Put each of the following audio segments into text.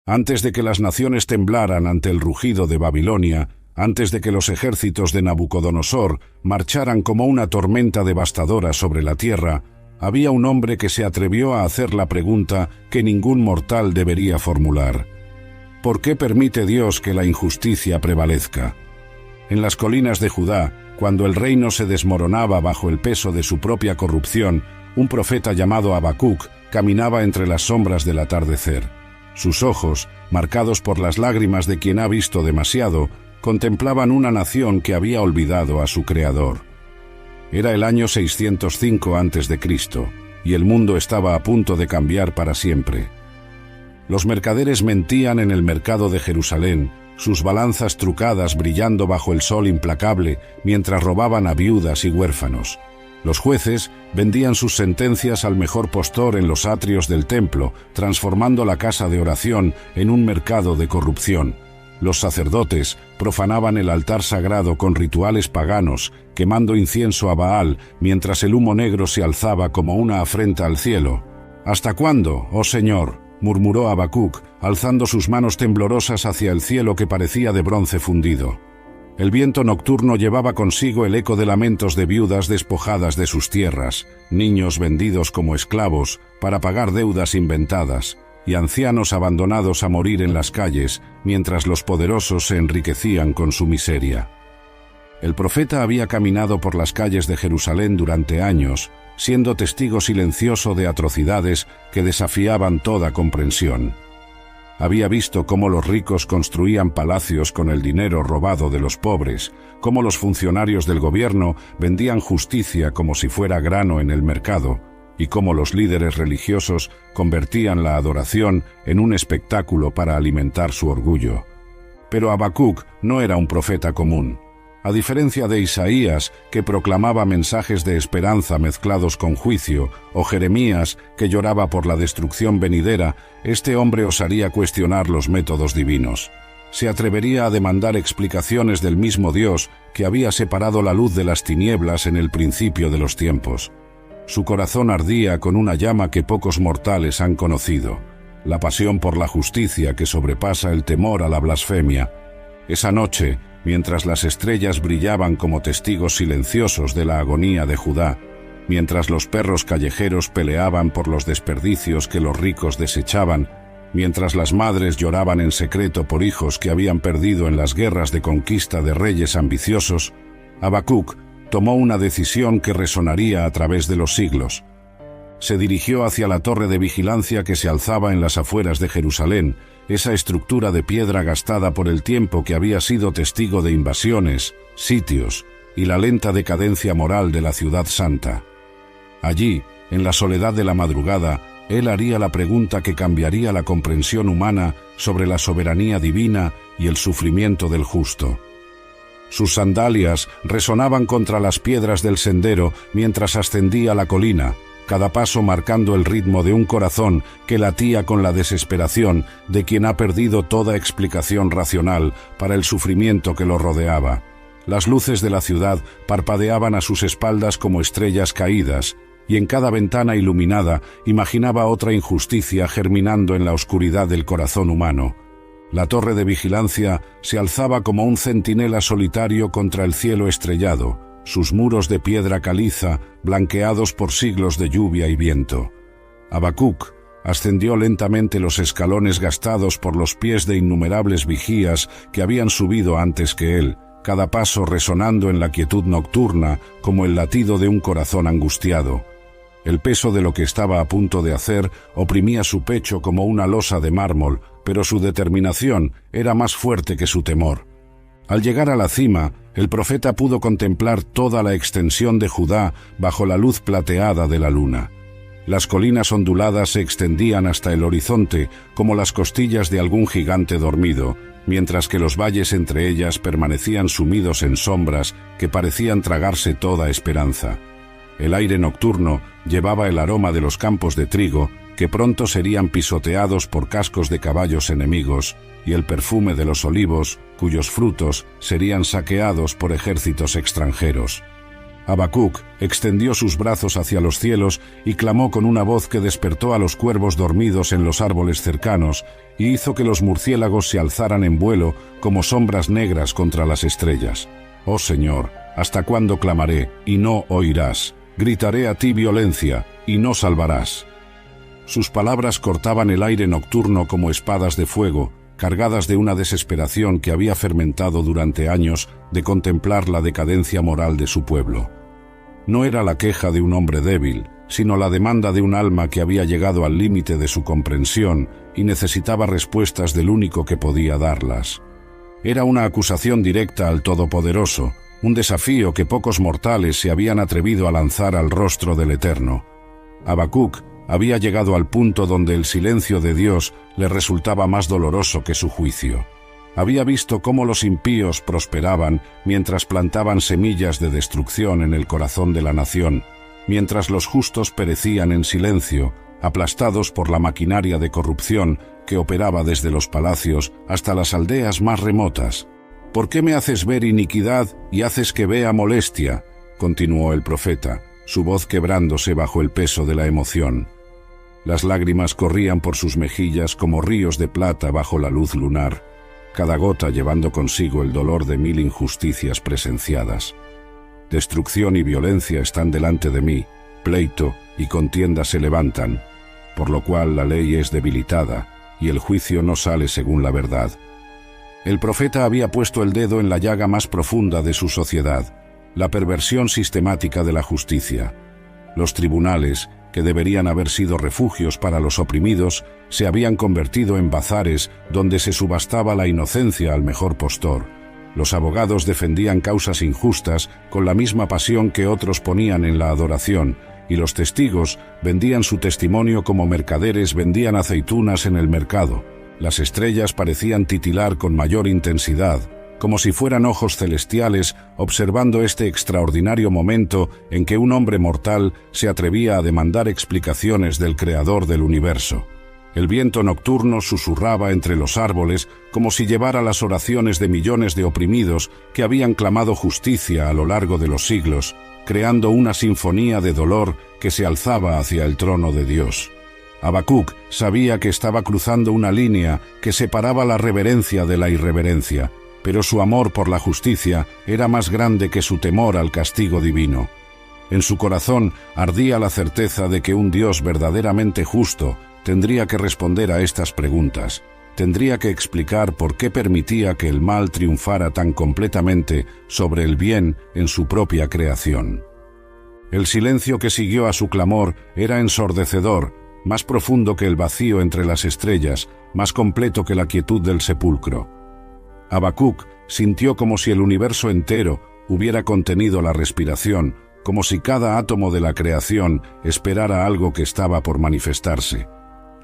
Antes de que las naciones temblaran ante el rugido de Babilonia, antes de que los ejércitos de Nabucodonosor marcharan como una tormenta devastadora sobre la tierra, había un hombre que se atrevió a hacer la pregunta que ningún mortal debería formular. ¿Por qué permite Dios que la injusticia prevalezca? En las colinas de Judá, cuando el reino se desmoronaba bajo el peso de su propia corrupción, un profeta llamado Habacuc caminaba entre las sombras del atardecer. Sus ojos, marcados por las lágrimas de quien ha visto demasiado, contemplaban una nación que había olvidado a su Creador. Era el año 605 a.C., y el mundo estaba a punto de cambiar para siempre. Los mercaderes mentían en el mercado de Jerusalén, sus balanzas trucadas brillando bajo el sol implacable, mientras robaban a viudas y huérfanos. Los jueces vendían sus sentencias al mejor postor en los atrios del templo, transformando la casa de oración en un mercado de corrupción. Los sacerdotes profanaban el altar sagrado con rituales paganos, quemando incienso a Baal, mientras el humo negro se alzaba como una afrenta al cielo. «¿Hasta cuándo, oh Señor?», murmuró Habacuc, alzando sus manos temblorosas hacia el cielo que parecía de bronce fundido. El viento nocturno llevaba consigo el eco de lamentos de viudas despojadas de sus tierras, niños vendidos como esclavos para pagar deudas inventadas, y ancianos abandonados a morir en las calles, mientras los poderosos se enriquecían con su miseria. El profeta había caminado por las calles de Jerusalén durante años, siendo testigo silencioso de atrocidades que desafiaban toda comprensión. Había visto cómo los ricos construían palacios con el dinero robado de los pobres, cómo los funcionarios del gobierno vendían justicia como si fuera grano en el mercado, y cómo los líderes religiosos convertían la adoración en un espectáculo para alimentar su orgullo. Pero Habacuc no era un profeta común. A diferencia de Isaías, que proclamaba mensajes de esperanza mezclados con juicio, o Jeremías, que lloraba por la destrucción venidera, este hombre osaría cuestionar los métodos divinos. Se atrevería a demandar explicaciones del mismo Dios que había separado la luz de las tinieblas en el principio de los tiempos. Su corazón ardía con una llama que pocos mortales han conocido, la pasión por la justicia que sobrepasa el temor a la blasfemia. Esa noche, mientras las estrellas brillaban como testigos silenciosos de la agonía de Judá, mientras los perros callejeros peleaban por los desperdicios que los ricos desechaban, mientras las madres lloraban en secreto por hijos que habían perdido en las guerras de conquista de reyes ambiciosos, Habacuc tomó una decisión que resonaría a través de los siglos. Se dirigió hacia la torre de vigilancia que se alzaba en las afueras de Jerusalén, esa estructura de piedra gastada por el tiempo que había sido testigo de invasiones, sitios y la lenta decadencia moral de la ciudad santa. Allí, en la soledad de la madrugada, él haría la pregunta que cambiaría la comprensión humana sobre la soberanía divina y el sufrimiento del justo. Sus sandalias resonaban contra las piedras del sendero mientras ascendía la colina, cada paso marcando el ritmo de un corazón que latía con la desesperación de quien ha perdido toda explicación racional para el sufrimiento que lo rodeaba. Las luces de la ciudad parpadeaban a sus espaldas como estrellas caídas, y en cada ventana iluminada imaginaba otra injusticia germinando en la oscuridad del corazón humano. La torre de vigilancia se alzaba como un centinela solitario contra el cielo estrellado, sus muros de piedra caliza blanqueados por siglos de lluvia y viento. Habacuc ascendió lentamente los escalones gastados por los pies de innumerables vigías que habían subido antes que él, cada paso resonando en la quietud nocturna como el latido de un corazón angustiado. El peso de lo que estaba a punto de hacer oprimía su pecho como una losa de mármol, pero su determinación era más fuerte que su temor. Al llegar a la cima, el profeta pudo contemplar toda la extensión de Judá bajo la luz plateada de la luna. Las colinas onduladas se extendían hasta el horizonte como las costillas de algún gigante dormido, mientras que los valles entre ellas permanecían sumidos en sombras que parecían tragarse toda esperanza. El aire nocturno llevaba el aroma de los campos de trigo, que pronto serían pisoteados por cascos de caballos enemigos, y el perfume de los olivos, cuyos frutos serían saqueados por ejércitos extranjeros. Habacuc extendió sus brazos hacia los cielos y clamó con una voz que despertó a los cuervos dormidos en los árboles cercanos y hizo que los murciélagos se alzaran en vuelo como sombras negras contra las estrellas. Oh Señor, ¿hasta cuándo clamaré y no oirás? Gritaré a ti violencia y no salvarás. Sus palabras cortaban el aire nocturno como espadas de fuego, cargadas de una desesperación que había fermentado durante años de contemplar la decadencia moral de su pueblo. No era la queja de un hombre débil, sino la demanda de un alma que había llegado al límite de su comprensión y necesitaba respuestas del único que podía darlas. Era una acusación directa al Todopoderoso, un desafío que pocos mortales se habían atrevido a lanzar al rostro del Eterno. Habacuc había llegado al punto donde el silencio de Dios le resultaba más doloroso que su juicio. Había visto cómo los impíos prosperaban mientras plantaban semillas de destrucción en el corazón de la nación, mientras los justos perecían en silencio, aplastados por la maquinaria de corrupción que operaba desde los palacios hasta las aldeas más remotas. «¿Por qué me haces ver iniquidad y haces que vea molestia?», continuó el profeta, su voz quebrándose bajo el peso de la emoción. Las lágrimas corrían por sus mejillas como ríos de plata bajo la luz lunar, cada gota llevando consigo el dolor de 1000 injusticias presenciadas. Destrucción y violencia están delante de mí, pleito y contienda se levantan, por lo cual la ley es debilitada y el juicio no sale según la verdad. El profeta había puesto el dedo en la llaga más profunda de su sociedad, la perversión sistemática de la justicia. Los tribunales, que deberían haber sido refugios para los oprimidos, se habían convertido en bazares donde se subastaba la inocencia al mejor postor. Los abogados defendían causas injustas con la misma pasión que otros ponían en la adoración, y los testigos vendían su testimonio como mercaderes vendían aceitunas en el mercado. Las estrellas parecían titilar con mayor intensidad, como si fueran ojos celestiales observando este extraordinario momento en que un hombre mortal se atrevía a demandar explicaciones del Creador del universo. El viento nocturno susurraba entre los árboles como si llevara las oraciones de millones de oprimidos que habían clamado justicia a lo largo de los siglos, creando una sinfonía de dolor que se alzaba hacia el trono de Dios. Habacuc sabía que estaba cruzando una línea que separaba la reverencia de la irreverencia, pero su amor por la justicia era más grande que su temor al castigo divino. En su corazón ardía la certeza de que un Dios verdaderamente justo tendría que responder a estas preguntas, tendría que explicar por qué permitía que el mal triunfara tan completamente sobre el bien en su propia creación. El silencio que siguió a su clamor era ensordecedor, más profundo que el vacío entre las estrellas, más completo que la quietud del sepulcro. Habacuc sintió como si el universo entero hubiera contenido la respiración, como si cada átomo de la creación esperara algo que estaba por manifestarse.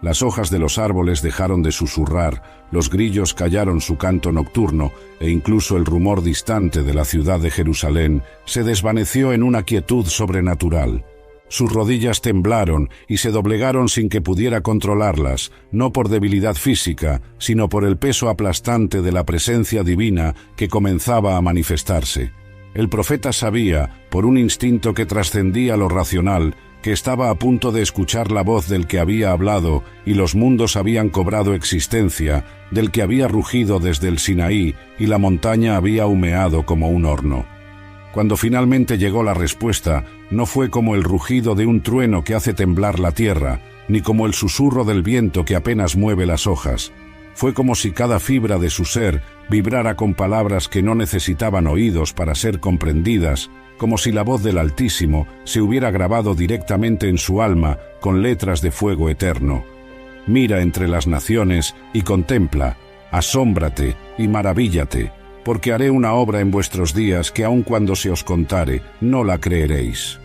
Las hojas de los árboles dejaron de susurrar, los grillos callaron su canto nocturno e incluso el rumor distante de la ciudad de Jerusalén se desvaneció en una quietud sobrenatural. Sus rodillas temblaron y se doblegaron sin que pudiera controlarlas, no por debilidad física, sino por el peso aplastante de la presencia divina que comenzaba a manifestarse. El profeta sabía, por un instinto que trascendía lo racional, que estaba a punto de escuchar la voz del que había hablado y los mundos habían cobrado existencia, del que había rugido desde el Sinaí y la montaña había humeado como un horno. Cuando finalmente llegó la respuesta, no fue como el rugido de un trueno que hace temblar la tierra, ni como el susurro del viento que apenas mueve las hojas. Fue como si cada fibra de su ser vibrara con palabras que no necesitaban oídos para ser comprendidas, como si la voz del Altísimo se hubiera grabado directamente en su alma con letras de fuego eterno. Mira entre las naciones y contempla, asómbrate y maravíllate, porque haré una obra en vuestros días que aun cuando se os contare, no la creeréis.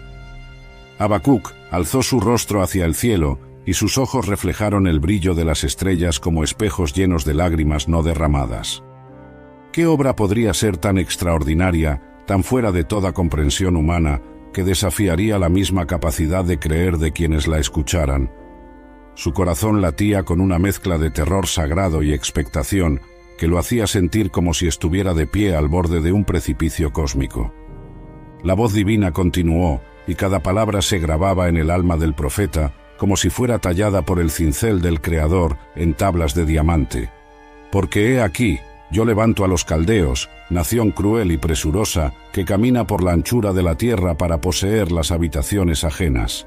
Habacuc alzó su rostro hacia el cielo, y sus ojos reflejaron el brillo de las estrellas como espejos llenos de lágrimas no derramadas. ¿Qué obra podría ser tan extraordinaria, tan fuera de toda comprensión humana, que desafiaría la misma capacidad de creer de quienes la escucharan? Su corazón latía con una mezcla de terror sagrado y expectación, que lo hacía sentir como si estuviera de pie al borde de un precipicio cósmico. La voz divina continuó, y cada palabra se grababa en el alma del profeta, como si fuera tallada por el cincel del Creador en tablas de diamante. Porque he aquí, yo levanto a los caldeos, nación cruel y presurosa, que camina por la anchura de la tierra para poseer las habitaciones ajenas.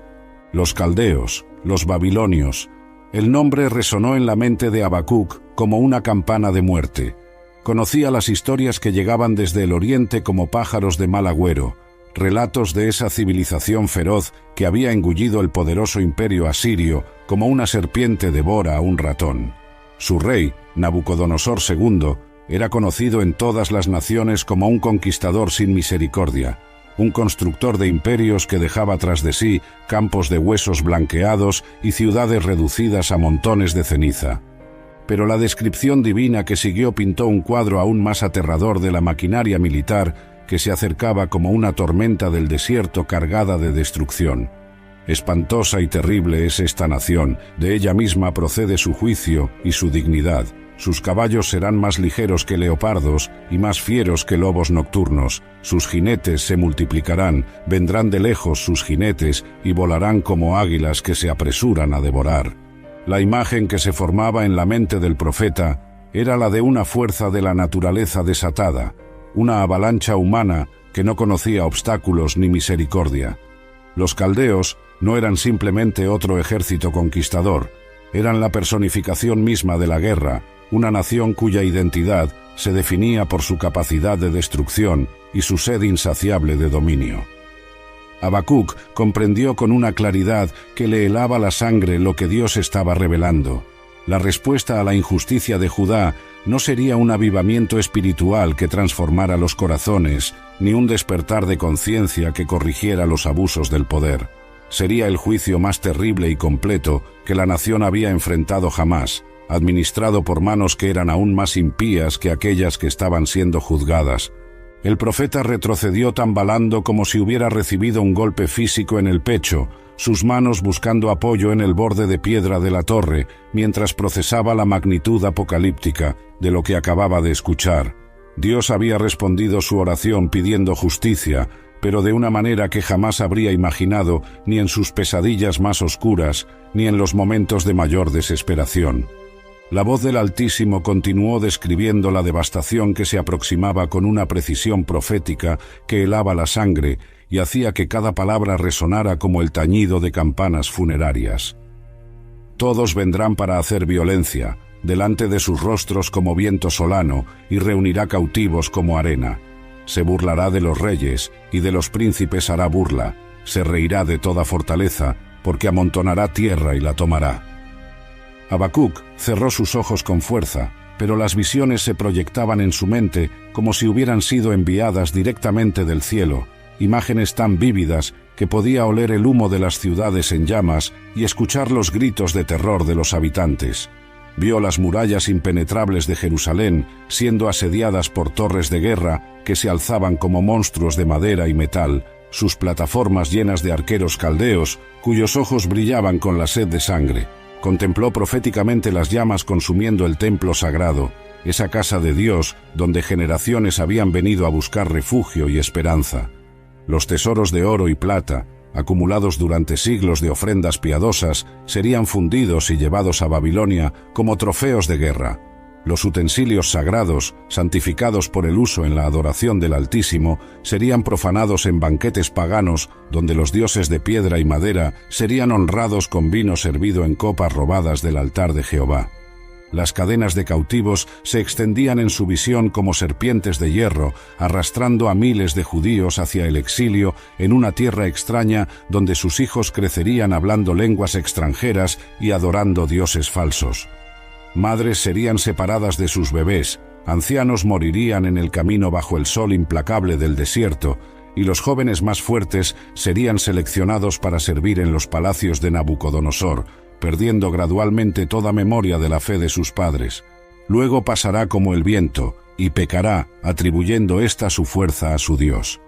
Los caldeos, los babilonios. El nombre resonó en la mente de Habacuc como una campana de muerte. Conocía las historias que llegaban desde el oriente como pájaros de mal agüero, relatos de esa civilización feroz que había engullido el poderoso imperio asirio como una serpiente devora a un ratón. Su rey, Nabucodonosor II, era conocido en todas las naciones como un conquistador sin misericordia, un constructor de imperios que dejaba tras de sí campos de huesos blanqueados y ciudades reducidas a montones de ceniza. Pero la descripción divina que siguió pintó un cuadro aún más aterrador de la maquinaria militar que se acercaba como una tormenta del desierto cargada de destrucción. Espantosa y terrible es esta nación, de ella misma procede su juicio y su dignidad. Sus caballos serán más ligeros que leopardos y más fieros que lobos nocturnos. Sus jinetes se multiplicarán, vendrán de lejos sus jinetes y volarán como águilas que se apresuran a devorar. La imagen que se formaba en la mente del profeta era la de una fuerza de la naturaleza desatada, una avalancha humana que no conocía obstáculos ni misericordia. Los caldeos no eran simplemente otro ejército conquistador, eran la personificación misma de la guerra, una nación cuya identidad se definía por su capacidad de destrucción y su sed insaciable de dominio. Habacuc comprendió con una claridad que le helaba la sangre lo que Dios estaba revelando. La respuesta a la injusticia de Judá no sería un avivamiento espiritual que transformara los corazones, ni un despertar de conciencia que corrigiera los abusos del poder. Sería el juicio más terrible y completo que la nación había enfrentado jamás, administrado por manos que eran aún más impías que aquellas que estaban siendo juzgadas. El profeta retrocedió tambalando como si hubiera recibido un golpe físico en el pecho, sus manos buscando apoyo en el borde de piedra de la torre, mientras procesaba la magnitud apocalíptica de lo que acababa de escuchar. Dios había respondido su oración pidiendo justicia, pero de una manera que jamás habría imaginado ni en sus pesadillas más oscuras, ni en los momentos de mayor desesperación. La voz del Altísimo continuó describiendo la devastación que se aproximaba con una precisión profética que helaba la sangre y hacía que cada palabra resonara como el tañido de campanas funerarias. Todos vendrán para hacer violencia, delante de sus rostros como viento solano, y reunirá cautivos como arena. Se burlará de los reyes, y de los príncipes hará burla. Se reirá de toda fortaleza, porque amontonará tierra y la tomará. Habacuc cerró sus ojos con fuerza, pero las visiones se proyectaban en su mente como si hubieran sido enviadas directamente del cielo, imágenes tan vívidas que podía oler el humo de las ciudades en llamas y escuchar los gritos de terror de los habitantes. Vio las murallas impenetrables de Jerusalén siendo asediadas por torres de guerra que se alzaban como monstruos de madera y metal, sus plataformas llenas de arqueros caldeos cuyos ojos brillaban con la sed de sangre. Contempló proféticamente las llamas consumiendo el templo sagrado, esa casa de Dios donde generaciones habían venido a buscar refugio y esperanza. Los tesoros de oro y plata, acumulados durante siglos de ofrendas piadosas, serían fundidos y llevados a Babilonia como trofeos de guerra. Los utensilios sagrados, santificados por el uso en la adoración del Altísimo, serían profanados en banquetes paganos donde los dioses de piedra y madera serían honrados con vino servido en copas robadas del altar de Jehová. Las cadenas de cautivos se extendían en su visión como serpientes de hierro, arrastrando a miles de judíos hacia el exilio en una tierra extraña donde sus hijos crecerían hablando lenguas extranjeras y adorando dioses falsos. Madres serían separadas de sus bebés, ancianos morirían en el camino bajo el sol implacable del desierto, y los jóvenes más fuertes serían seleccionados para servir en los palacios de Nabucodonosor, perdiendo gradualmente toda memoria de la fe de sus padres. Luego pasará como el viento, y pecará, atribuyendo esta su fuerza a su Dios.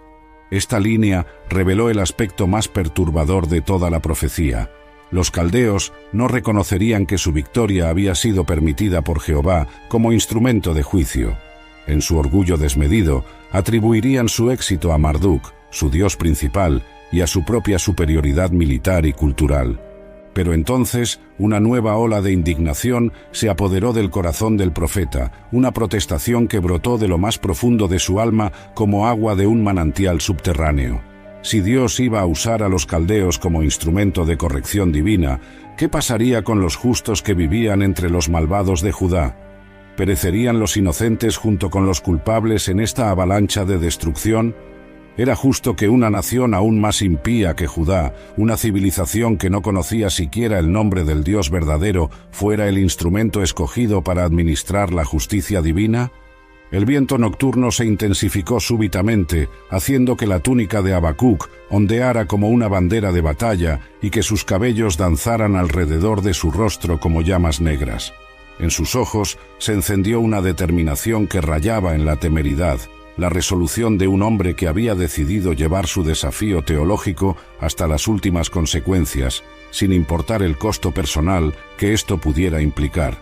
Esta línea reveló el aspecto más perturbador de toda la profecía. Los caldeos no reconocerían que su victoria había sido permitida por Jehová como instrumento de juicio. En su orgullo desmedido, atribuirían su éxito a Marduk, su dios principal, y a su propia superioridad militar y cultural. Pero entonces una nueva ola de indignación se apoderó del corazón del profeta, una protestación que brotó de lo más profundo de su alma como agua de un manantial subterráneo. Si Dios iba a usar a los caldeos como instrumento de corrección divina, ¿qué pasaría con los justos que vivían entre los malvados de Judá? ¿Perecerían los inocentes junto con los culpables en esta avalancha de destrucción? Era justo que una nación aún más impía que Judá, una civilización que no conocía siquiera el nombre del Dios verdadero, fuera el instrumento escogido para administrar la justicia divina. El viento nocturno se intensificó súbitamente, haciendo que la túnica de Habacuc ondeara como una bandera de batalla y que sus cabellos danzaran alrededor de su rostro como llamas negras. En sus ojos se encendió una determinación que rayaba en la temeridad, la resolución de un hombre que había decidido llevar su desafío teológico hasta las últimas consecuencias, sin importar el costo personal que esto pudiera implicar.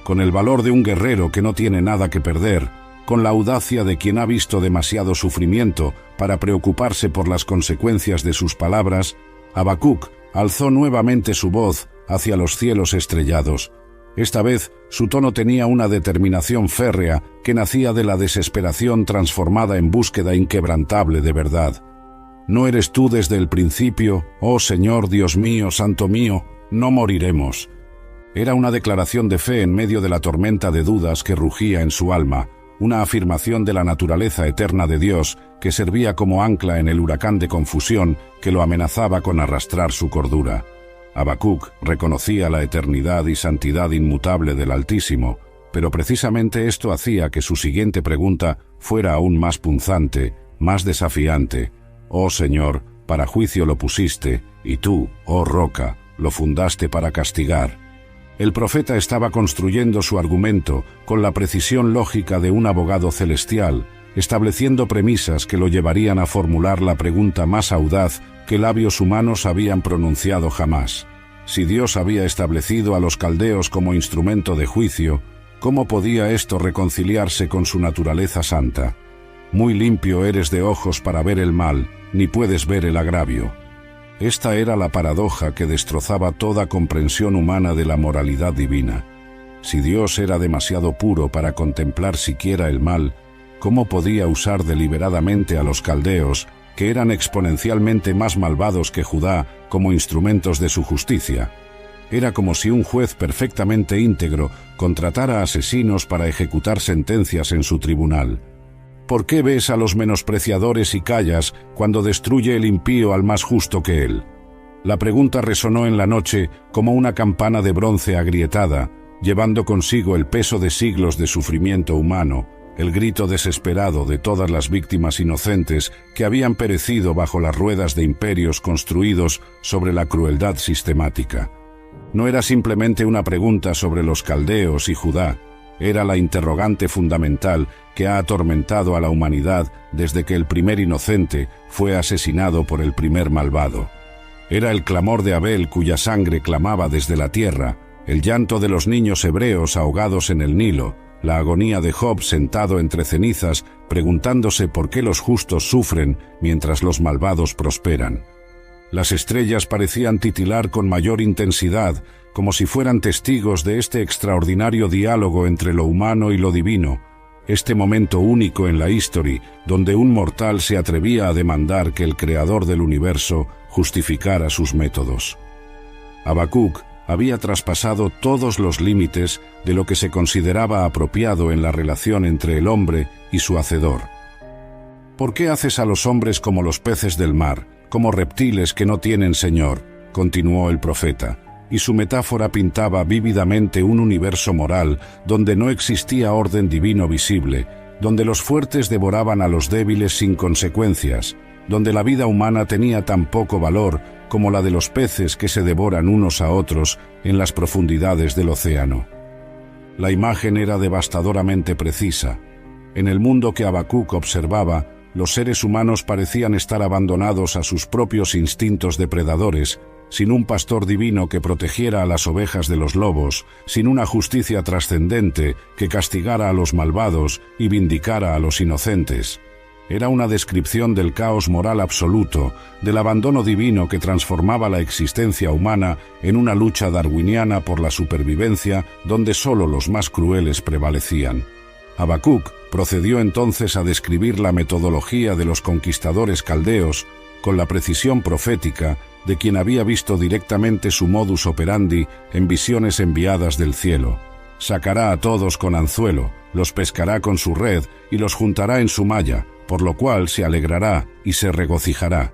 Con el valor de un guerrero que no tiene nada que perder, con la audacia de quien ha visto demasiado sufrimiento para preocuparse por las consecuencias de sus palabras, Habacuc alzó nuevamente su voz hacia los cielos estrellados. Esta vez su tono tenía una determinación férrea que nacía de la desesperación transformada en búsqueda inquebrantable de verdad. ¿No eres tú desde el principio, oh Señor Dios mío, Santo mío? No moriremos. Era una declaración de fe en medio de la tormenta de dudas que rugía en su alma, una afirmación de la naturaleza eterna de Dios que servía como ancla en el huracán de confusión que lo amenazaba con arrastrar su cordura. Habacuc reconocía la eternidad y santidad inmutable del Altísimo, pero precisamente esto hacía que su siguiente pregunta fuera aún más punzante, más desafiante. «Oh Señor, para juicio lo pusiste, y tú, oh roca, lo fundaste para castigar». El profeta estaba construyendo su argumento con la precisión lógica de un abogado celestial, estableciendo premisas que lo llevarían a formular la pregunta más audaz que labios humanos habían pronunciado jamás. Si Dios había establecido a los caldeos como instrumento de juicio, ¿cómo podía esto reconciliarse con su naturaleza santa? Muy limpio eres de ojos para ver el mal, ni puedes ver el agravio. Esta era la paradoja que destrozaba toda comprensión humana de la moralidad divina. Si Dios era demasiado puro para contemplar siquiera el mal, ¿cómo podía usar deliberadamente a los caldeos, que eran exponencialmente más malvados que Judá, como instrumentos de su justicia? Era como si un juez perfectamente íntegro contratara asesinos para ejecutar sentencias en su tribunal. ¿Por qué ves a los menospreciadores y callas cuando destruye el impío al más justo que él? La pregunta resonó en la noche como una campana de bronce agrietada, llevando consigo el peso de siglos de sufrimiento humano, el grito desesperado de todas las víctimas inocentes que habían perecido bajo las ruedas de imperios construidos sobre la crueldad sistemática. No era simplemente una pregunta sobre los caldeos y Judá, era la interrogante fundamental que ha atormentado a la humanidad desde que el primer inocente fue asesinado por el primer malvado. Era el clamor de Abel cuya sangre clamaba desde la tierra, el llanto de los niños hebreos ahogados en el Nilo, la agonía de Job sentado entre cenizas preguntándose por qué los justos sufren mientras los malvados prosperan. Las estrellas parecían titilar con mayor intensidad, como si fueran testigos de este extraordinario diálogo entre lo humano y lo divino, este momento único en la historia donde un mortal se atrevía a demandar que el creador del universo justificara sus métodos. Habacuc había traspasado todos los límites de lo que se consideraba apropiado en la relación entre el hombre y su hacedor. ¿Por qué haces a los hombres como los peces del mar, como reptiles que no tienen señor?, continuó el profeta, y su metáfora pintaba vívidamente un universo moral donde no existía orden divino visible, donde los fuertes devoraban a los débiles sin consecuencias, donde la vida humana tenía tan poco valor como la de los peces que se devoran unos a otros en las profundidades del océano. La imagen era devastadoramente precisa. En el mundo que Habacuc observaba, los seres humanos parecían estar abandonados a sus propios instintos depredadores, sin un pastor divino que protegiera a las ovejas de los lobos, sin una justicia trascendente que castigara a los malvados y vindicara a los inocentes. Era una descripción del caos moral absoluto, del abandono divino que transformaba la existencia humana en una lucha darwiniana por la supervivencia donde solo los más crueles prevalecían. Habacuc procedió entonces a describir la metodología de los conquistadores caldeos con la precisión profética de quien había visto directamente su modus operandi en visiones enviadas del cielo. Sacará a todos con anzuelo, los pescará con su red y los juntará en su malla, por lo cual se alegrará y se regocijará.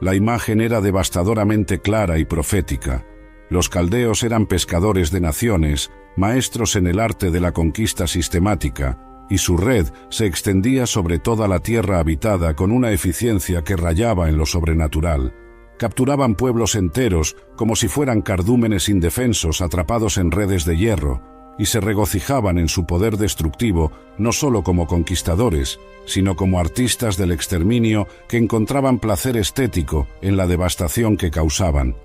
La imagen era devastadoramente clara y profética. Los caldeos eran pescadores de naciones, maestros en el arte de la conquista sistemática, y su red se extendía sobre toda la tierra habitada con una eficiencia que rayaba en lo sobrenatural. Capturaban pueblos enteros como si fueran cardúmenes indefensos atrapados en redes de hierro, y se regocijaban en su poder destructivo no solo como conquistadores, sino como artistas del exterminio que encontraban placer estético en la devastación que causaban.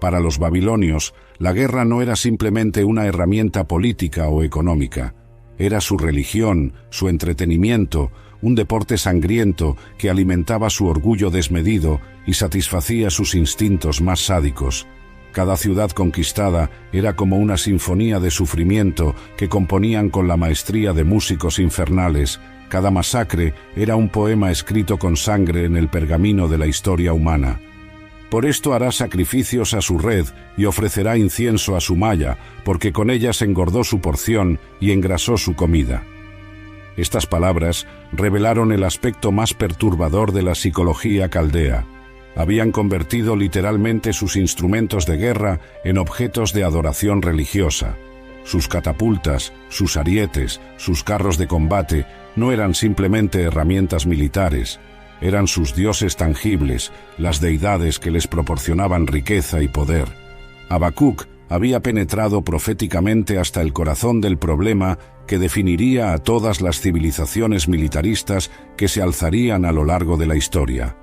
Para los babilonios, la guerra no era simplemente una herramienta política o económica. Era su religión, su entretenimiento, un deporte sangriento que alimentaba su orgullo desmedido y satisfacía sus instintos más sádicos. Cada ciudad conquistada era como una sinfonía de sufrimiento que componían con la maestría de músicos infernales. Cada masacre era un poema escrito con sangre en el pergamino de la historia humana. Por esto hará sacrificios a su red y ofrecerá incienso a su malla, porque con ellas engordó su porción y engrasó su comida. Estas palabras revelaron el aspecto más perturbador de la psicología caldea. Habían convertido literalmente sus instrumentos de guerra en objetos de adoración religiosa. Sus catapultas, sus arietes, sus carros de combate no eran simplemente herramientas militares. Eran sus dioses tangibles, las deidades que les proporcionaban riqueza y poder. Habacuc había penetrado proféticamente hasta el corazón del problema que definiría a todas las civilizaciones militaristas que se alzarían a lo largo de la historia.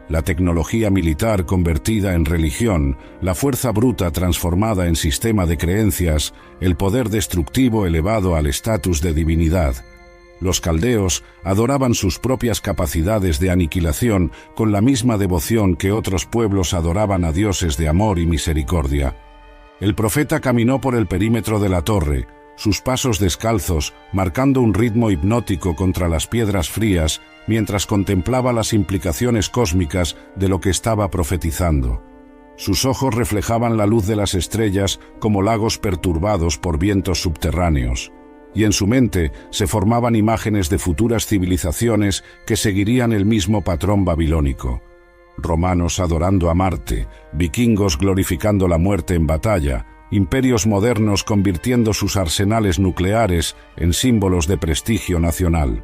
La tecnología militar convertida en religión, la fuerza bruta transformada en sistema de creencias, el poder destructivo elevado al estatus de divinidad. Los caldeos adoraban sus propias capacidades de aniquilación con la misma devoción que otros pueblos adoraban a dioses de amor y misericordia. El profeta caminó por el perímetro de la torre, sus pasos descalzos, marcando un ritmo hipnótico contra las piedras frías, mientras contemplaba las implicaciones cósmicas de lo que estaba profetizando. Sus ojos reflejaban la luz de las estrellas como lagos perturbados por vientos subterráneos, y en su mente se formaban imágenes de futuras civilizaciones que seguirían el mismo patrón babilónico. Romanos adorando a Marte, vikingos glorificando la muerte en batalla, imperios modernos convirtiendo sus arsenales nucleares en símbolos de prestigio nacional.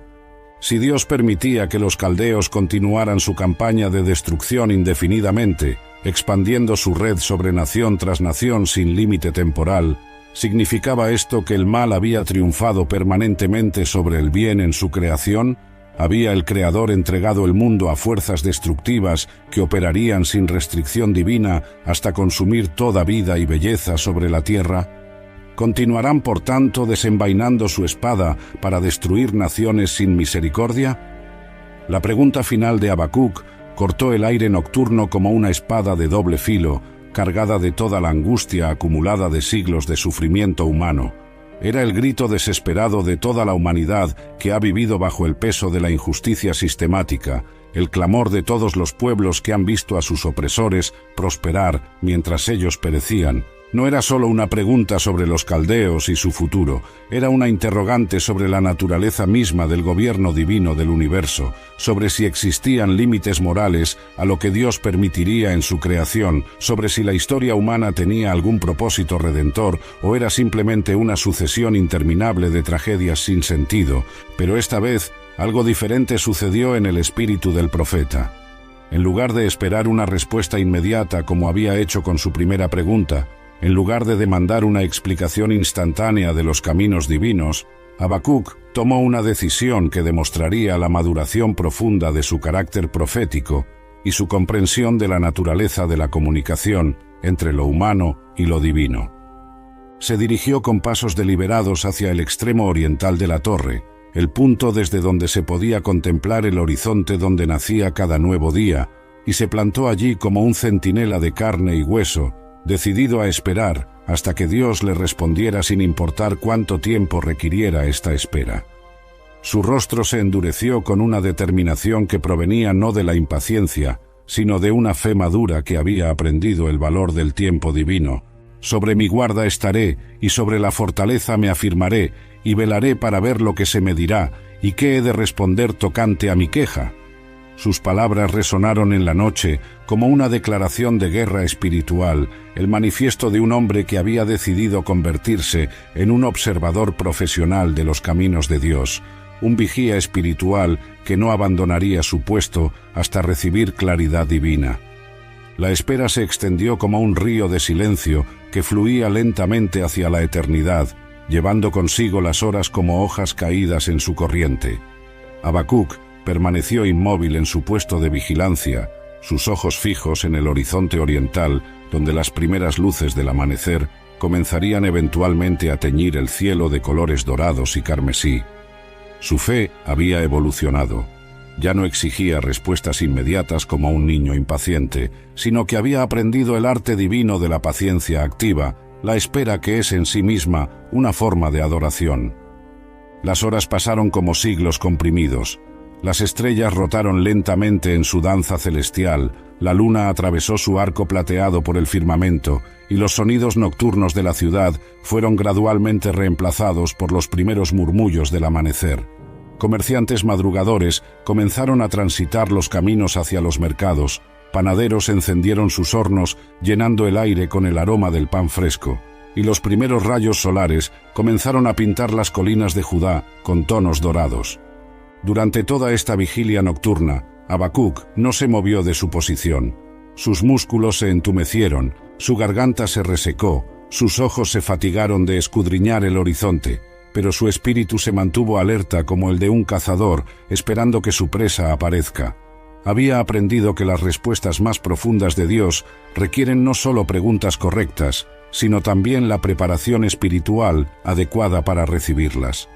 Si Dios permitía que los caldeos continuaran su campaña de destrucción indefinidamente, expandiendo su red sobre nación tras nación sin límite temporal, ¿significaba esto que el mal había triunfado permanentemente sobre el bien en su creación? ¿Había el Creador entregado el mundo a fuerzas destructivas que operarían sin restricción divina hasta consumir toda vida y belleza sobre la tierra? ¿Continuarán, por tanto, desenvainando su espada para destruir naciones sin misericordia? La pregunta final de Habacuc cortó el aire nocturno como una espada de doble filo, cargada de toda la angustia acumulada de siglos de sufrimiento humano. Era el grito desesperado de toda la humanidad que ha vivido bajo el peso de la injusticia sistemática, el clamor de todos los pueblos que han visto a sus opresores prosperar mientras ellos perecían. No era solo una pregunta sobre los caldeos y su futuro, era una interrogante sobre la naturaleza misma del gobierno divino del universo, sobre si existían límites morales a lo que Dios permitiría en su creación, sobre si la historia humana tenía algún propósito redentor o era simplemente una sucesión interminable de tragedias sin sentido. Pero esta vez, algo diferente sucedió en el espíritu del profeta. En lugar de esperar una respuesta inmediata como había hecho con su primera pregunta, en lugar de demandar una explicación instantánea de los caminos divinos, Habacuc tomó una decisión que demostraría la maduración profunda de su carácter profético y su comprensión de la naturaleza de la comunicación entre lo humano y lo divino. Se dirigió con pasos deliberados hacia el extremo oriental de la torre, el punto desde donde se podía contemplar el horizonte donde nacía cada nuevo día, y se plantó allí como un centinela de carne y hueso, decidido a esperar hasta que Dios le respondiera sin importar cuánto tiempo requiriera esta espera. Su rostro se endureció con una determinación que provenía no de la impaciencia, sino de una fe madura que había aprendido el valor del tiempo divino. Sobre mi guarda estaré, y sobre la fortaleza me afirmaré, y velaré para ver lo que se me dirá, y qué he de responder tocante a mi queja. Sus palabras resonaron en la noche como una declaración de guerra espiritual, el manifiesto de un hombre que había decidido convertirse en un observador profesional de los caminos de Dios, un vigía espiritual que no abandonaría su puesto hasta recibir claridad divina. La espera se extendió como un río de silencio que fluía lentamente hacia la eternidad, llevando consigo las horas como hojas caídas en su corriente. Habacuc permaneció inmóvil en su puesto de vigilancia, sus ojos fijos en el horizonte oriental, donde las primeras luces del amanecer comenzarían eventualmente a teñir el cielo de colores dorados y carmesí. Su fe había evolucionado. Ya no exigía respuestas inmediatas como un niño impaciente, sino que había aprendido el arte divino de la paciencia activa, la espera que es en sí misma una forma de adoración. Las horas pasaron como siglos comprimidos. Las estrellas rotaron lentamente en su danza celestial, la luna atravesó su arco plateado por el firmamento, y los sonidos nocturnos de la ciudad fueron gradualmente reemplazados por los primeros murmullos del amanecer. Comerciantes madrugadores comenzaron a transitar los caminos hacia los mercados, panaderos encendieron sus hornos llenando el aire con el aroma del pan fresco, y los primeros rayos solares comenzaron a pintar las colinas de Judá con tonos dorados. Durante toda esta vigilia nocturna, Habacuc no se movió de su posición. Sus músculos se entumecieron, su garganta se resecó, sus ojos se fatigaron de escudriñar el horizonte, pero su espíritu se mantuvo alerta como el de un cazador, esperando que su presa aparezca. Había aprendido que las respuestas más profundas de Dios requieren no solo preguntas correctas, sino también la preparación espiritual adecuada para recibirlas.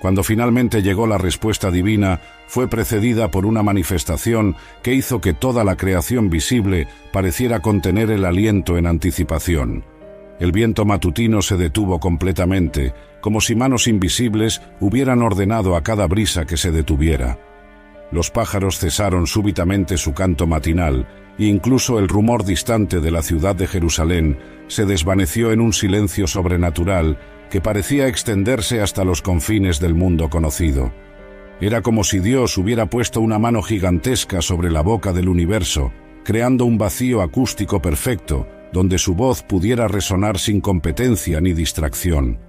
Cuando finalmente llegó la respuesta divina, fue precedida por una manifestación que hizo que toda la creación visible pareciera contener el aliento en anticipación. El viento matutino se detuvo completamente, como si manos invisibles hubieran ordenado a cada brisa que se detuviera. Los pájaros cesaron súbitamente su canto matinal, e incluso el rumor distante de la ciudad de Jerusalén se desvaneció en un silencio sobrenatural que parecía extenderse hasta los confines del mundo conocido. Era como si Dios hubiera puesto una mano gigantesca sobre la boca del universo, creando un vacío acústico perfecto, donde su voz pudiera resonar sin competencia ni distracción.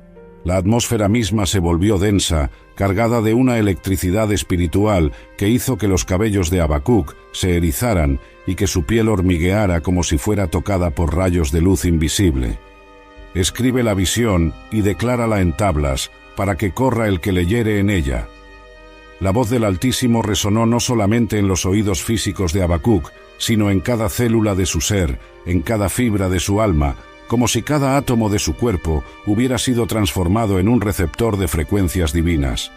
La atmósfera misma se volvió densa, cargada de una electricidad espiritual que hizo que los cabellos de Habacuc se erizaran y que su piel hormigueara como si fuera tocada por rayos de luz invisible. Escribe la visión y declárala en tablas, para que corra el que leyere en ella. La voz del Altísimo resonó no solamente en los oídos físicos de Habacuc, sino en cada célula de su ser, en cada fibra de su alma, como si cada átomo de su cuerpo hubiera sido transformado en un receptor de frecuencias divinas.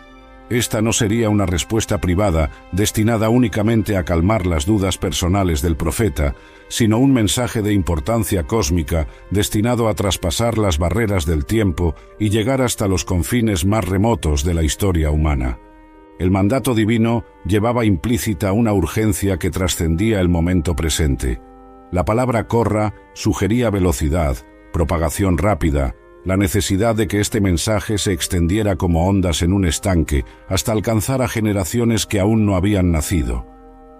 Esta no sería una respuesta privada destinada únicamente a calmar las dudas personales del profeta, sino un mensaje de importancia cósmica destinado a traspasar las barreras del tiempo y llegar hasta los confines más remotos de la historia humana. El mandato divino llevaba implícita una urgencia que trascendía el momento presente. La palabra corra sugería velocidad, propagación rápida, la necesidad de que este mensaje se extendiera como ondas en un estanque hasta alcanzar a generaciones que aún no habían nacido.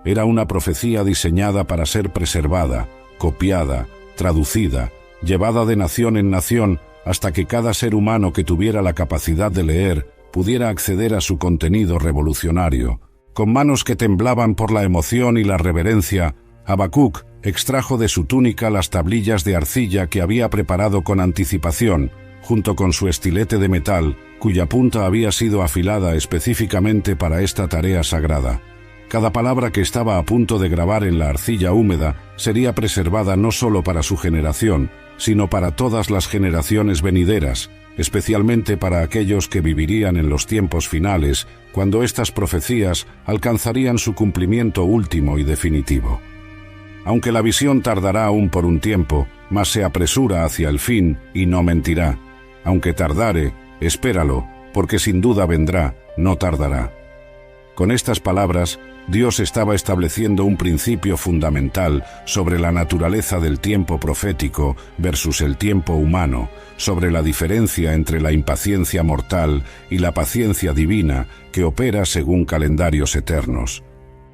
Era una profecía diseñada para ser preservada, copiada, traducida, llevada de nación en nación hasta que cada ser humano que tuviera la capacidad de leer pudiera acceder a su contenido revolucionario. Con manos que temblaban por la emoción y la reverencia, Habacuc extrajo de su túnica las tablillas de arcilla que había preparado con anticipación, junto con su estilete de metal, cuya punta había sido afilada específicamente para esta tarea sagrada. Cada palabra que estaba a punto de grabar en la arcilla húmeda sería preservada no solo para su generación, sino para todas las generaciones venideras, especialmente para aquellos que vivirían en los tiempos finales, cuando estas profecías alcanzarían su cumplimiento último y definitivo. Aunque la visión tardará aún por un tiempo, mas se apresura hacia el fin y no mentirá. Aunque tardare, espéralo, porque sin duda vendrá, no tardará. Con estas palabras, Dios estaba estableciendo un principio fundamental sobre la naturaleza del tiempo profético versus el tiempo humano, sobre la diferencia entre la impaciencia mortal y la paciencia divina que opera según calendarios eternos.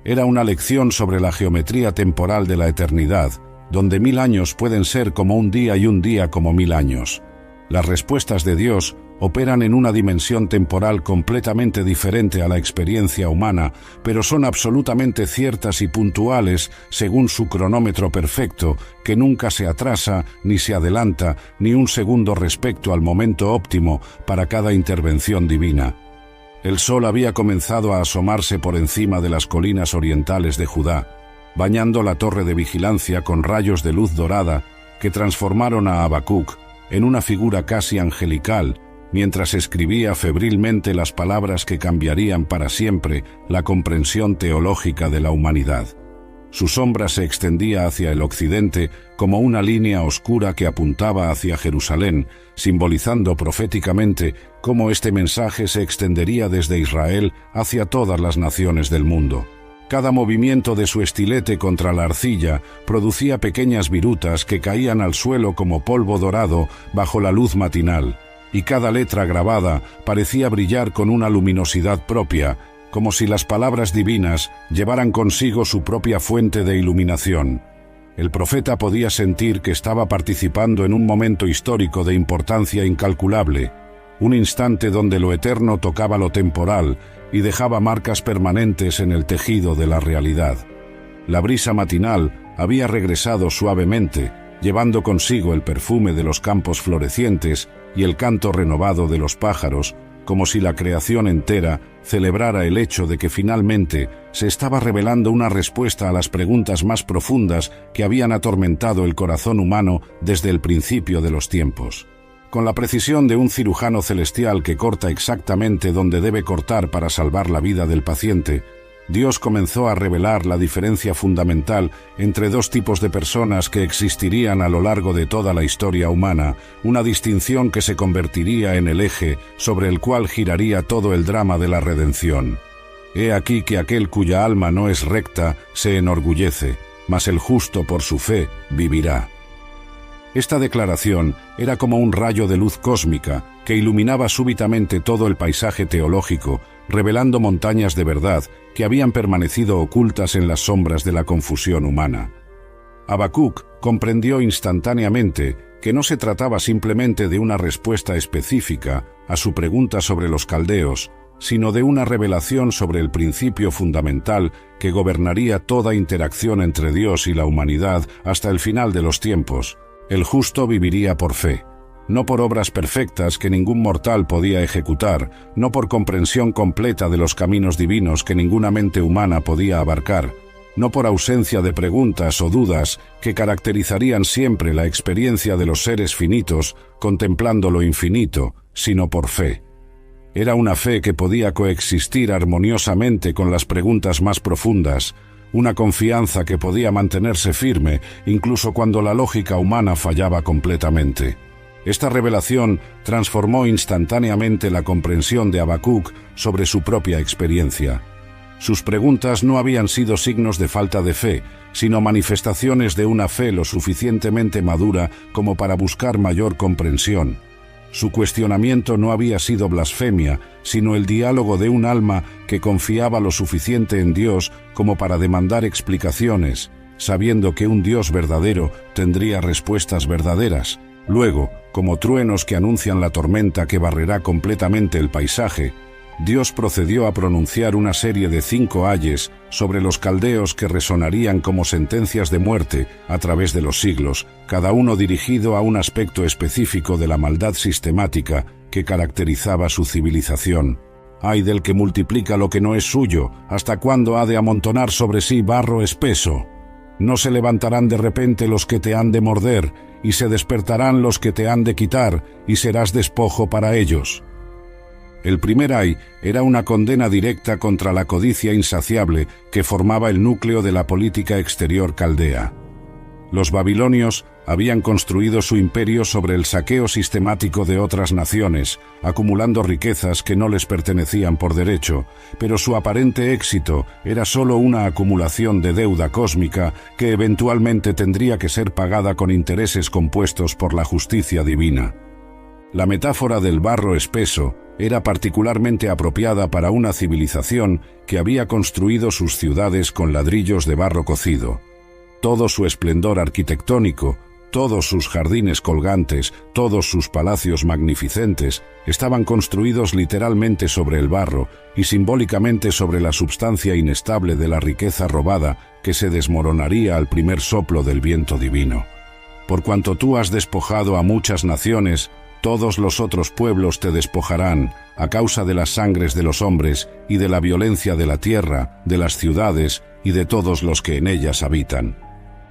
Era una lección sobre la geometría temporal de la eternidad, donde 1000 años pueden ser como un día y un día como 1000 años. Las respuestas de Dios operan en una dimensión temporal completamente diferente a la experiencia humana, pero son absolutamente ciertas y puntuales según su cronómetro perfecto, que nunca se atrasa ni se adelanta ni un segundo respecto al momento óptimo para cada intervención divina. El sol había comenzado a asomarse por encima de las colinas orientales de Judá, bañando la torre de vigilancia con rayos de luz dorada que transformaron a Habacuc en una figura casi angelical, mientras escribía febrilmente las palabras que cambiarían para siempre la comprensión teológica de la humanidad. Su sombra se extendía hacia el occidente como una línea oscura que apuntaba hacia Jerusalén, simbolizando proféticamente cómo este mensaje se extendería desde Israel hacia todas las naciones del mundo. Cada movimiento de su estilete contra la arcilla producía pequeñas virutas que caían al suelo como polvo dorado bajo la luz matinal, y cada letra grabada parecía brillar con una luminosidad propia, como si las palabras divinas llevaran consigo su propia fuente de iluminación. El profeta podía sentir que estaba participando en un momento histórico de importancia incalculable, un instante donde lo eterno tocaba lo temporal y dejaba marcas permanentes en el tejido de la realidad. La brisa matinal había regresado suavemente, llevando consigo el perfume de los campos florecientes y el canto renovado de los pájaros, como si la creación entera celebrara el hecho de que finalmente se estaba revelando una respuesta a las preguntas más profundas que habían atormentado el corazón humano desde el principio de los tiempos. Con la precisión de un cirujano celestial que corta exactamente donde debe cortar para salvar la vida del paciente, Dios comenzó a revelar la diferencia fundamental entre dos tipos de personas que existirían a lo largo de toda la historia humana, una distinción que se convertiría en el eje sobre el cual giraría todo el drama de la redención. He aquí que aquel cuya alma no es recta se enorgullece, mas el justo por su fe vivirá. Esta declaración era como un rayo de luz cósmica que iluminaba súbitamente todo el paisaje teológico, revelando montañas de verdad que habían permanecido ocultas en las sombras de la confusión humana. Habacuc comprendió instantáneamente que no se trataba simplemente de una respuesta específica a su pregunta sobre los caldeos, sino de una revelación sobre el principio fundamental que gobernaría toda interacción entre Dios y la humanidad hasta el final de los tiempos. El justo viviría por fe, no por obras perfectas que ningún mortal podía ejecutar, no por comprensión completa de los caminos divinos que ninguna mente humana podía abarcar, no por ausencia de preguntas o dudas que caracterizarían siempre la experiencia de los seres finitos contemplando lo infinito, sino por fe. Era una fe que podía coexistir armoniosamente con las preguntas más profundas, una confianza que podía mantenerse firme incluso cuando la lógica humana fallaba completamente. Esta revelación transformó instantáneamente la comprensión de Habacuc sobre su propia experiencia. Sus preguntas no habían sido signos de falta de fe, sino manifestaciones de una fe lo suficientemente madura como para buscar mayor comprensión. Su cuestionamiento no había sido blasfemia, sino el diálogo de un alma que confiaba lo suficiente en Dios como para demandar explicaciones, sabiendo que un Dios verdadero tendría respuestas verdaderas. Luego, como truenos que anuncian la tormenta que barrerá completamente el paisaje, Dios procedió a pronunciar una serie de 5 ayes sobre los caldeos que resonarían como sentencias de muerte a través de los siglos, cada uno dirigido a un aspecto específico de la maldad sistemática que caracterizaba su civilización. Ay del que multiplica lo que no es suyo, ¿hasta cuándo ha de amontonar sobre sí barro espeso? No se levantarán de repente los que te han de morder, y se despertarán los que te han de quitar, y serás despojo para ellos. El primer ay era una condena directa contra la codicia insaciable que formaba el núcleo de la política exterior caldea. Los babilonios habían construido su imperio sobre el saqueo sistemático de otras naciones, acumulando riquezas que no les pertenecían por derecho, pero su aparente éxito era solo una acumulación de deuda cósmica que eventualmente tendría que ser pagada con intereses compuestos por la justicia divina. La metáfora del barro espeso era particularmente apropiada para una civilización que había construido sus ciudades con ladrillos de barro cocido. Todo su esplendor arquitectónico, todos sus jardines colgantes, todos sus palacios magnificentes, estaban construidos literalmente sobre el barro y simbólicamente sobre la substancia inestable de la riqueza robada que se desmoronaría al primer soplo del viento divino. Por cuanto tú has despojado a muchas naciones, todos los otros pueblos te despojarán a causa de las sangres de los hombres y de la violencia de la tierra, de las ciudades y de todos los que en ellas habitan.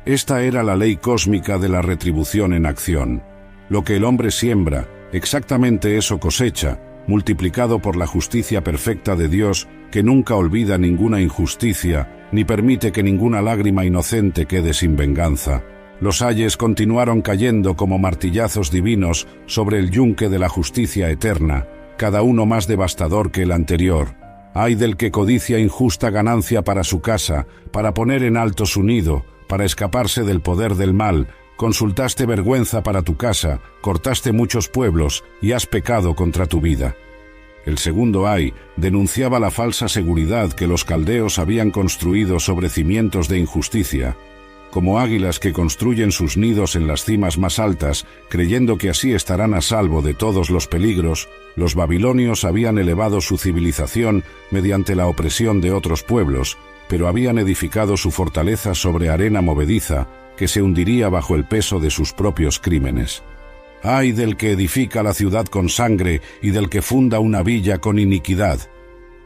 Esta era la ley cósmica de la retribución en acción. Lo que el hombre siembra, exactamente eso cosecha, multiplicado por la justicia perfecta de Dios, que nunca olvida ninguna injusticia, ni permite que ninguna lágrima inocente quede sin venganza. Los ayes continuaron cayendo como martillazos divinos sobre el yunque de la justicia eterna, cada uno más devastador que el anterior. Ay del que codicia injusta ganancia para su casa, para poner en alto su nido, para escaparse del poder del mal, consultaste vergüenza para tu casa, cortaste muchos pueblos y has pecado contra tu vida. El segundo ay denunciaba la falsa seguridad que los caldeos habían construido sobre cimientos de injusticia. Como águilas que construyen sus nidos en las cimas más altas, creyendo que así estarán a salvo de todos los peligros, los babilonios habían elevado su civilización mediante la opresión de otros pueblos, pero habían edificado su fortaleza sobre arena movediza, que se hundiría bajo el peso de sus propios crímenes. ¡Ay del que edifica la ciudad con sangre y del que funda una villa con iniquidad!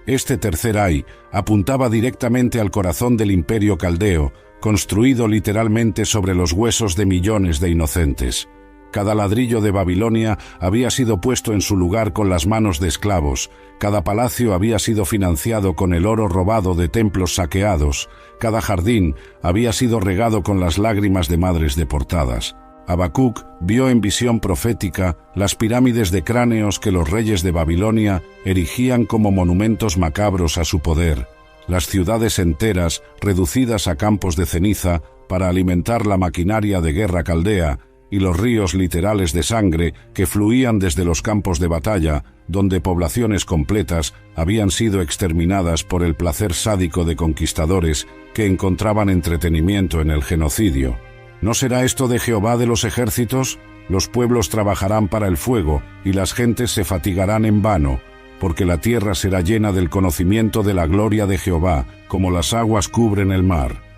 Este tercer ay apuntaba directamente al corazón del imperio caldeo, construido literalmente sobre los huesos de millones de inocentes. Cada ladrillo de Babilonia había sido puesto en su lugar con las manos de esclavos, cada palacio había sido financiado con el oro robado de templos saqueados, cada jardín había sido regado con las lágrimas de madres deportadas. Habacuc vio en visión profética las pirámides de cráneos que los reyes de Babilonia erigían como monumentos macabros a su poder, las ciudades enteras reducidas a campos de ceniza para alimentar la maquinaria de guerra caldea, y los ríos literales de sangre que fluían desde los campos de batalla, donde poblaciones completas habían sido exterminadas por el placer sádico de conquistadores que encontraban entretenimiento en el genocidio. ¿No será esto de Jehová de los ejércitos? Los pueblos trabajarán para el fuego, y las gentes se fatigarán en vano, porque la tierra será llena del conocimiento de la gloria de Jehová, como las aguas cubren el mar.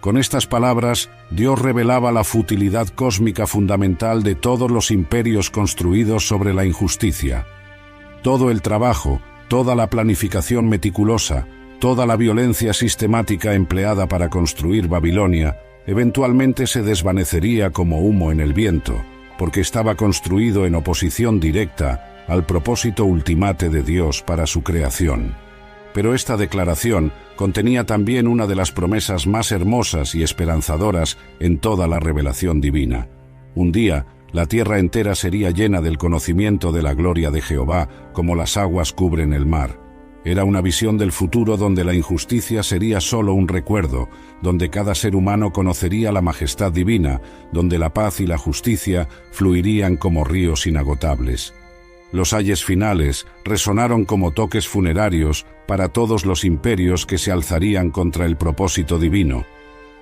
Con estas palabras, Dios revelaba la futilidad cósmica fundamental de todos los imperios construidos sobre la injusticia. Todo el trabajo, toda la planificación meticulosa, toda la violencia sistemática empleada para construir Babilonia, eventualmente se desvanecería como humo en el viento, porque estaba construido en oposición directa al propósito ultimate de Dios para su creación. Pero esta declaración contenía también una de las promesas más hermosas y esperanzadoras en toda la revelación divina. Un día, la tierra entera sería llena del conocimiento de la gloria de Jehová, como las aguas cubren el mar. Era una visión del futuro donde la injusticia sería solo un recuerdo, donde cada ser humano conocería la majestad divina, donde la paz y la justicia fluirían como ríos inagotables. Los ayes finales resonaron como toques funerarios para todos los imperios que se alzarían contra el propósito divino.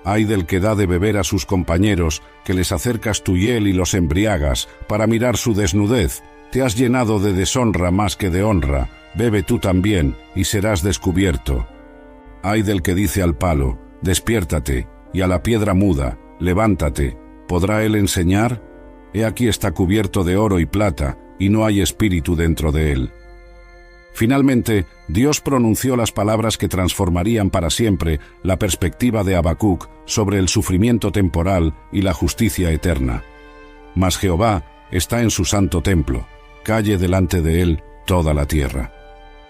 Ay del que da de beber a sus compañeros, que les acercas tu hiel y los embriagas, para mirar su desnudez. Te has llenado de deshonra más que de honra, bebe tú también, y serás descubierto. Ay del que dice al palo, despiértate, y a la piedra muda, levántate, ¿podrá él enseñar? He aquí está cubierto de oro y plata, y no hay espíritu dentro de él. Finalmente, Dios pronunció las palabras que transformarían para siempre la perspectiva de Habacuc sobre el sufrimiento temporal y la justicia eterna. mas Jehová está en su santo templo, calle delante de él toda la tierra.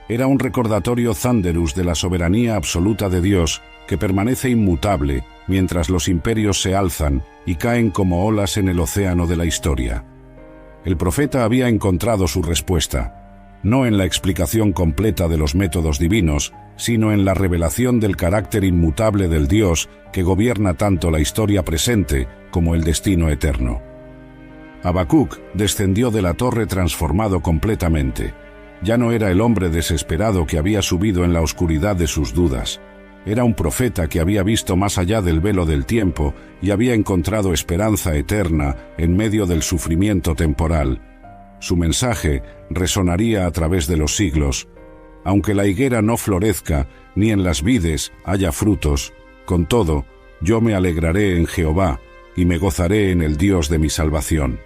Era un recordatorio Thunderus de la soberanía absoluta de Dios, que permanece inmutable mientras los imperios se alzan y caen como olas en el océano de la historia. El profeta había encontrado su respuesta, no en la explicación completa de los métodos divinos, sino en la revelación del carácter inmutable del Dios que gobierna tanto la historia presente como el destino eterno. Habacuc descendió de la torre transformado completamente. Ya no era el hombre desesperado que había subido en la oscuridad de sus dudas. Era un profeta que había visto más allá del velo del tiempo y había encontrado esperanza eterna en medio del sufrimiento temporal. Su mensaje resonaría a través de los siglos. Aunque la higuera no florezca, ni en las vides haya frutos, con todo, yo me alegraré en Jehová y me gozaré en el Dios de mi salvación.